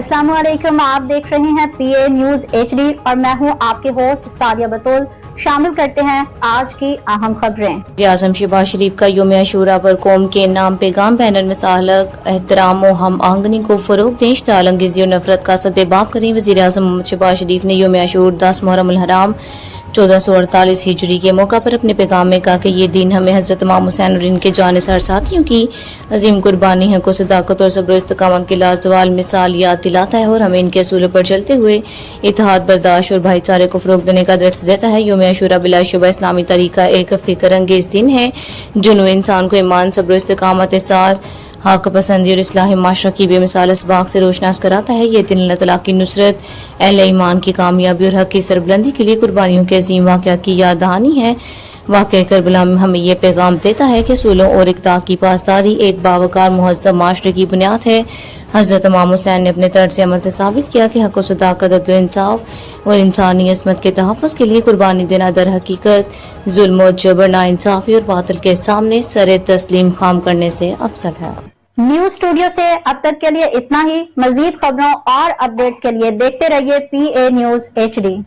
अस्सलाम वालेकुम, आप देख रहे हैं PA न्यूज HD और मैं हूं आपके होस्ट सादिया बतौल। शामिल करते हैं आज की अहम खबरें। वज़ीर-ए-आज़म शहबाज शरीफ का यौम आशूरा पर कौम के नाम पैगाम बैनर में सालक एहतराम और हम आहंगी को फरोग दें, इश्तिआल अंगेज़ी और नफरत का सद्देबाब करें। वज़ीर-ए-आज़म मोहम्मद शहबाज शरीफ ने यौम आशूर 10 मुहर्रम अल हराम 1448 हिजरी के मौका पर अपने पैगाम में कहा कि ये दिन हमें हज़रत इमाम हुसैन और इनके जानिसार साथियों की अजीम कुर्बानी है को सदाकत और सब्र इस्तकामत की लाजवाल मिसाल याद दिलाता है और हमें इनके असूलों पर चलते हुए इत्तेहाद, बर्दाश्त और भाईचारे को फरोग देने का दर्स देता है। यौम आशूरा बिलाशुबह इस्लामी तरीका एक फिक्र अंगेज दिन है जो इंसान को ईमान, सब्र, इस्तकामत, इसार, हक पसंदी और इस्लाही माशरा की बेमिसाल असबाक से रोशनास कराता है। ये दिन अल्लाह तआला की नुसरत, अहले ईमान की कामयाबी और हक की सरबुलंदी के लिए कुर्बानियों के अजीम वाक़यात की याद दहानी है। वाक़या करबला में हमें यह पैगाम देता है कि सूलों और इक़्तिदार की पासदारी एक बावकार मुहज़्ज़ब माशरे की बुनियाद है। हज़रत इमाम हुसैन ने अपने तर्ज अमल से साबित किया कि हक़ व सदाकत, अदल, इंसाफ और इंसानी अस्मत के तहफ़्फ़ुज़ के लिए कुर्बानी देना दर हकीकत जुल्म और जबर, नाइंसाफ़ी और बातिल के सामने सरे तस्लीम खाम करने से अफसल है। न्यूज स्टूडियो से अब तक के लिए इतना ही। मजीद खबरों और अपडेट्स के लिए देखते रहिए PA न्यूज HD।